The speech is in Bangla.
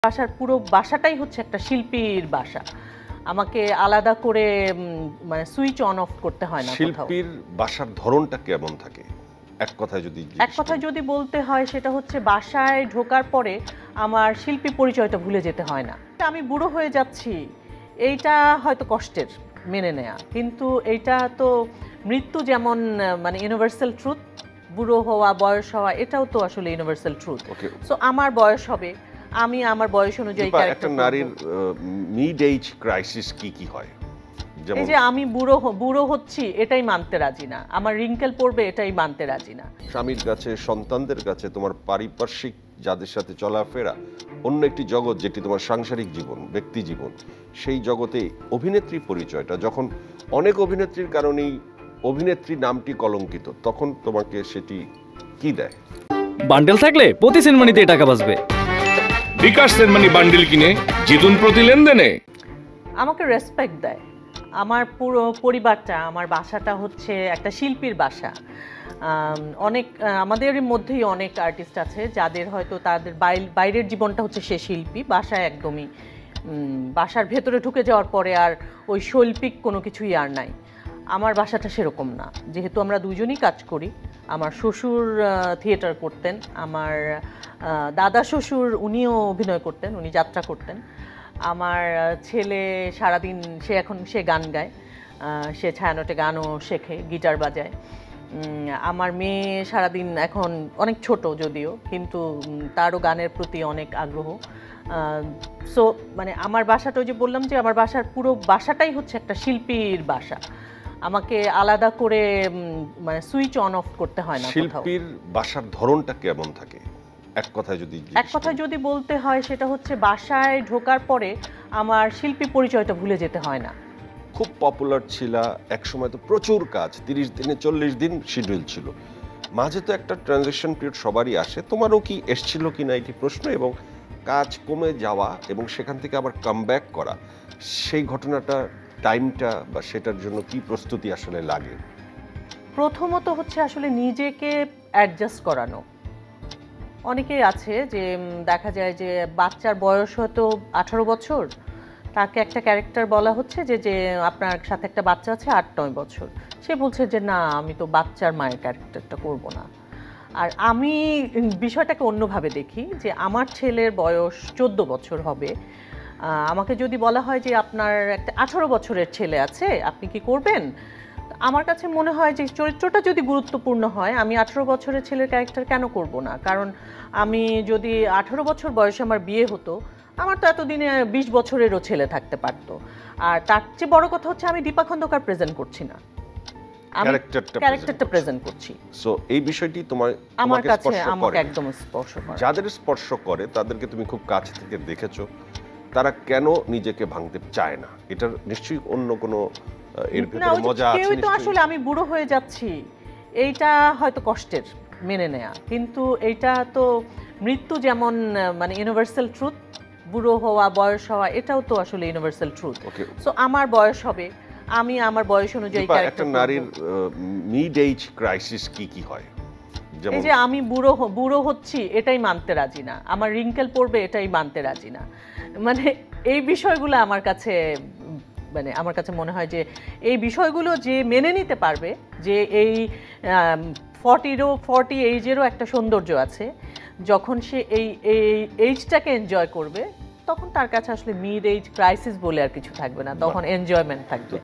বাসার পুরো বাসাটাই হচ্ছে একটা শিল্পীর বাসা। আমাকে আলাদা করে মানে সুইচ অন অফ করতে হয় না। শিল্পীর বাসার ধরনটা কেমন থাকে এক কথায় যদি বলতে হয় সেটা হচ্ছে বাসায় ঢোকার পরে আমার শিল্পী পরিচয়টা ভুলে যেতে হয় না। আমি বুড়ো হয়ে যাচ্ছি এইটা হয়তো কষ্টের মেনে নেয়া, কিন্তু এইটা তো মৃত্যু যেমন মানে ইউনিভার্সাল ট্রুথ, বুড়ো হওয়া বয়স হওয়া এটাও তো আসলে ইউনিভার্সাল ট্রুথ। সো আমার বয়স হবে, আমি আমার বয়স অনুযায়ী একটা নারীর মিড এজ ক্রাইসিস কি হয়? এই যে আমি বুড়ো হচ্ছি এটাই মানতে রাজি না, আমার রিঙ্কেল পড়বে এটাই মানতে রাজি না। স্বামীর কাছে, সন্তানদের কাছে, তোমার পারিপার্শ্বিক যাদের সাথে চলাফেরা, অন্য একটি জগৎ যেটি তোমার সাংসারিক জীবন, ব্যক্তি জীবন, সেই জগতে অভিনেত্রী পরিচয়টা যখন অনেক অভিনেত্রীর কারণেই অভিনেত্রী নামটি কলঙ্কিত, তখন তোমাকে সেটি কি দেয়? বান্ডেল থাকলে প্রতি সেনমানিতে টাকা বাঁচবে। বিকাশ সেনমানি বান্ডেল কিনে জিতুন প্রতি লেনদেনে। আমাকে রেসপেক্ট দেয়, আমার পুরো পরিবারটা, আমার বাসাটা হচ্ছে একটা শিল্পীর বাসা। অনেক আমাদের মধ্যেই অনেক আর্টিস্ট আছে যাদের হয়তো তাদের বাইরের জীবনটা হচ্ছে সে শিল্পী, বাসায় একদমই বাসার ভেতরে ঢুকে যাওয়ার পরে আর ওই শৈল্পিক কোনো কিছুই আর নাই। আমার বাসাটা সেরকম না, যেহেতু আমরা দুজনই কাজ করি। আমার শ্বশুর থিয়েটার করতেন, আমার দাদা শ্বশুর উনিও অভিনয় করতেন, উনি যাত্রা করতেন। আমার ছেলে সারাদিন সে গান গায়, সে ছায়ানটে গানও শেখে, গিটার বাজায়। আমার মেয়ে সারাদিন এখন অনেক ছোট যদিও, কিন্তু তারও গানের প্রতি অনেক আগ্রহ। সো মানে আমার বাসাটা, ওই যে বললাম যে আমার বাসার পুরো বাসাটাই হচ্ছে একটা শিল্পীর বাসা। আমাকে আলাদা করে মানে সুইচ অন অফ করতে হয় না। শিল্পীর বাসার ধরনটা কেমন থাকে? এক কথায় যদি বলতে হয় সেটা হচ্ছে বাসায় ঢোকার পরে আমার শিল্পী পরিচয়টা ভুলে যেতে হয় না। খুব পপুলার ছিল একসময়, তো প্রচুর কাজ, 30 দিনে 40 দিন শিডিউল ছিল, মাঝে তো একটা ট্রানজিশন পিরিয়ড সবারই আসে, তোমারও কি এসেছিল কিনা এটি প্রশ্ন। এবং কাজ কমে যাওয়া এবং সেখান থেকে আবার কামব্যাক করা, সেই ঘটনাটা, টাইমটা বা সেটার জন্য কি প্রস্তুতি আসলে লাগে? প্রথমত হচ্ছে আসলে নিজেকে অ্যাডজাস্ট করানো। অনেকেই আছে যে দেখা যায় যে বাচ্চার বয়স হয়তো 18 বছর, তাকে একটা ক্যারেক্টার বলা হচ্ছে যে আপনার সাথে একটা বাচ্চা আছে 8-9 বছর, সে বলছে যে না, আমি তো বাচ্চার মায়ের ক্যারেক্টারটা করব না। আর আমি বিষয়টাকে অন্যভাবে দেখি, যে আমার ছেলের বয়স 14 বছর হবে, আমাকে যদি বলা হয় যে আপনার একটা 18 বছরের ছেলে আছে, আপনি কি করবেন? আমার কাছে মনে হয় যে চরিত্রটা যদি গুরুত্বপূর্ণ হয়, আমি 18 বছরের ছেলের ক্যারেক্টার কেন করব না? কারণ আমি যদি 18 বছর বয়সে আমার বিয়ে হতো, আমার তো এতদিনে 20 বছরেরও ছেলে থাকতে পারতো। আর তার চেয়ে বড় কথা হচ্ছে আমি দীপা খন্দকার প্রেজেন্ট করছি না, আমি ক্যারেক্টারটা প্রেজেন্ট করছি। সো এই বিষয়টি আমার কাছে আমাকে একদম স্পর্শ করে। যাদের স্পর্শ করে তাদেরকে তুমি খুব কাছ থেকে দেখেছো, তারা কেন নিজেকে ভাঙতে চায় না? এটার নিশ্চয়ই অন্য কোনো এর ভিতরে মজা আছে। কেউই তো আসলে আমি বুড়ো হয়ে যাচ্ছি এইটা হয়তো কষ্টের মেনে নেয়া, কিন্তু এইটা তো মৃত্যু যেমন মানে ইউনিভার্সাল ট্রুথ, বুড়ো হওয়া বয়স হওয়া এটাও তো আসলে ইউনিভার্সাল ট্রুথ। সো আমার বয়স হবে, আমি আমার বয়স অনুযায়ী একটা নারীর মিড এজ ক্রাইসিস কি হয়? এই যে আমি বুড়ো হচ্ছি এটাই মানতে রাজি না, আমার রিঙ্কেল পড়বে এটাই মানতে রাজি না। মানে এই বিষয়গুলো আমার কাছে মনে হয় যে এই বিষয়গুলো যে মেনে নিতে পারবে, যে এই 40 এইজেরও একটা সৌন্দর্য আছে, যখন সে এই এইজটাকে এনজয় করবে, তখন তার কাছে আসলে মিড এজ ক্রাইসিস বলে আর কিছু থাকবে না, তখন এনজয়মেন্ট থাকবে।